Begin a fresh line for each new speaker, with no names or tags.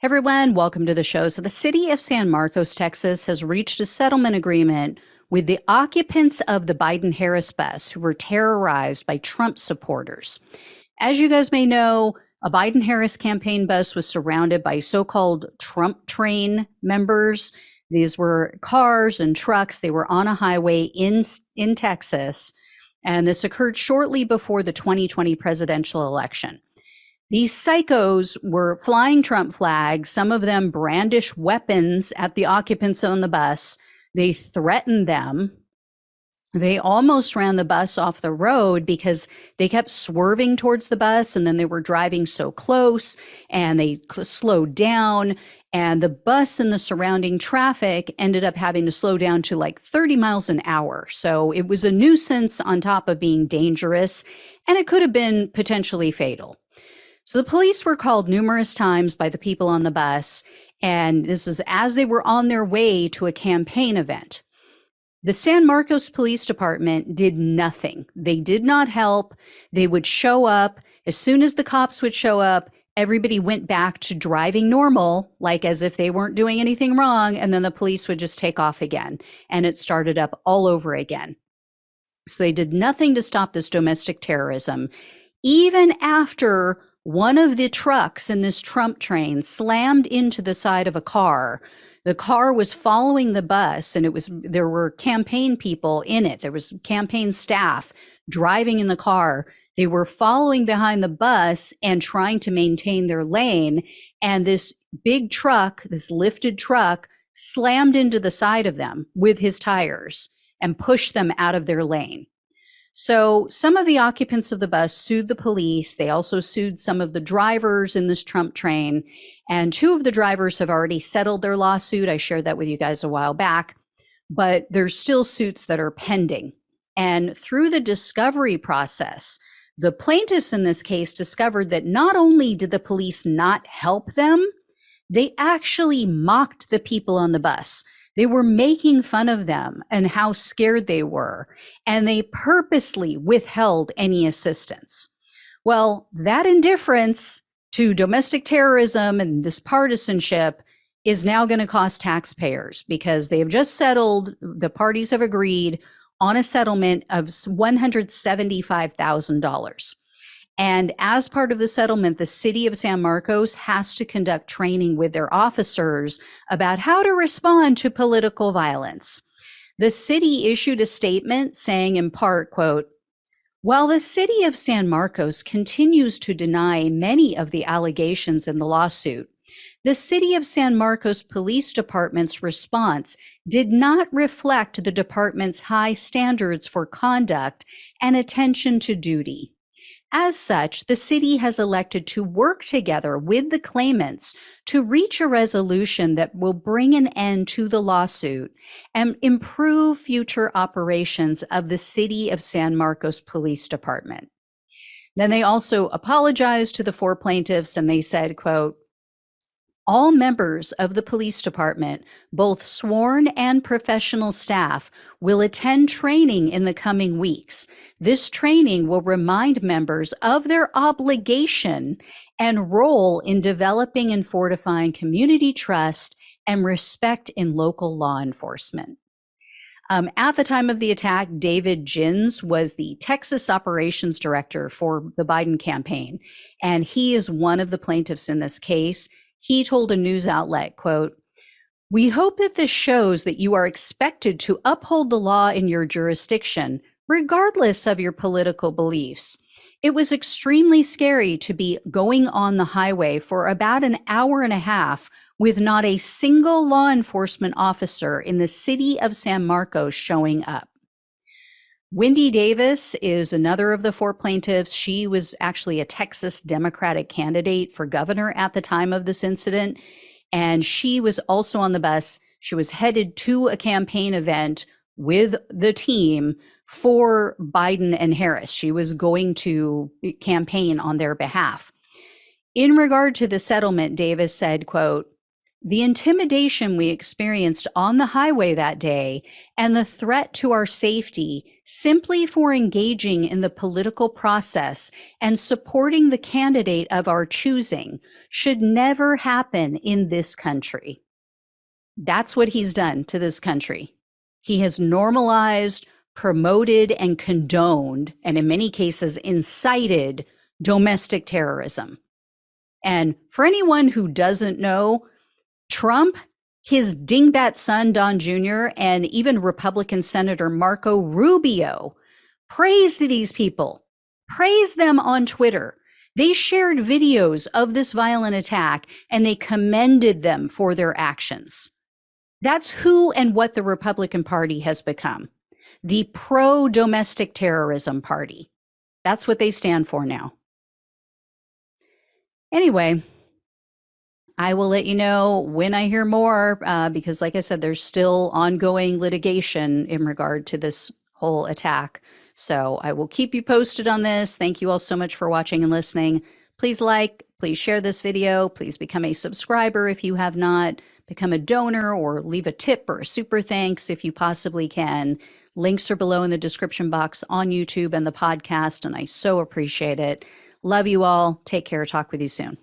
Hey everyone, welcome to the show. So, the city of San Marcos, Texas, has reached a settlement agreement with the occupants of the Biden Harris bus who were terrorized by Trump supporters. As you guys may know, a Biden Harris campaign bus was surrounded by so called Trump train members. These were cars and trucks. They were on a highway in Texas. And this occurred shortly before the 2020 presidential election. These psychos were flying Trump flags. Some of them brandished weapons at the occupants on the bus. They threatened them. They almost ran the bus off the road because they kept swerving towards the bus, and then they were driving so close and they slowed down, and the bus and the surrounding traffic ended up having to slow down to like 30 miles an hour. So it was a nuisance on top of being dangerous, and it could have been potentially fatal. So the police were called numerous times by the people on the bus, and this is as they were on their way to a campaign event. The San Marcos Police Department did nothing. They did not help. They would show up. As soon as the cops would show up, everybody went back to driving normal, like as if they weren't doing anything wrong, and then the police would just take off again, and it started up all over again. So they did nothing to stop this domestic terrorism, even after one of the trucks in this Trump train slammed into the side of a car. The car was following the bus, and there were campaign people in it. There was campaign staff driving in the car. They were following behind the bus and trying to maintain their lane. And this big truck, this lifted truck, slammed into the side of them with his tires and pushed them out of their lane. So some of the occupants of the bus sued the police. They also sued some of the drivers in this Trump train. And two of the drivers have already settled their lawsuit. I shared that with you guys a while back. But there's still suits that are pending. And through the discovery process, the plaintiffs in this case discovered that not only did the police not help them, they actually mocked the people on the bus. They were making fun of them and how scared they were, and they purposely withheld any assistance. Well, that indifference to domestic terrorism and this partisanship is now going to cost taxpayers, because they have just settled, the parties have agreed on a settlement of $175,000. And as part of the settlement, the city of San Marcos has to conduct training with their officers about how to respond to political violence. The city issued a statement saying in part, quote, "While the city of San Marcos continues to deny many of the allegations in the lawsuit, the city of San Marcos Police Department's response did not reflect the department's high standards for conduct and attention to duty. As such, the city has elected to work together with the claimants to reach a resolution that will bring an end to the lawsuit and improve future operations of the city of San Marcos Police Department." Then they also apologized to the four plaintiffs, and they said, quote, "All members of the police department, both sworn and professional staff, will attend training in the coming weeks. This training will remind members of their obligation and role in developing and fortifying community trust and respect in local law enforcement." At the time of the attack, David Gins was the Texas operations director for the Biden campaign, and he is one of the plaintiffs in this case. He told a news outlet, quote, "We hope that this shows that you are expected to uphold the law in your jurisdiction, regardless of your political beliefs. It was extremely scary to be going on the highway for about an hour and a half with not a single law enforcement officer in the city of San Marcos showing up." Wendy Davis is another of the four plaintiffs. She was actually a Texas Democratic candidate for governor at the time of this incident, and she was also on the bus. She was headed to a campaign event with the team for Biden and Harris. She was going to campaign on their behalf. In regard to the settlement, Davis said, quote, The intimidation we experienced on the highway that day and the threat to our safety simply for engaging in the political process and supporting the candidate of our choosing should never happen in this country. That's what he's done to this country. He has normalized, promoted, and condoned, and in many cases incited domestic terrorism. And for anyone who doesn't know, Trump, his dingbat son, Don Jr., and even Republican Senator Marco Rubio praised these people, praised them on Twitter. They shared videos of this violent attack and they commended them for their actions. That's who and what the Republican Party has become. The pro-domestic terrorism party. That's what they stand for now. Anyway, I will let you know when I hear more because, like I said, there's still ongoing litigation in regard to this whole attack. So I will keep you posted on this. Thank you all so much for watching and listening. Please like, please share this video. Please become a subscriber if you have not. Become a donor or leave a tip or a super thanks if you possibly can. Links are below in the description box on YouTube and the podcast, and I so appreciate it. Love you all. Take care. Talk with you soon.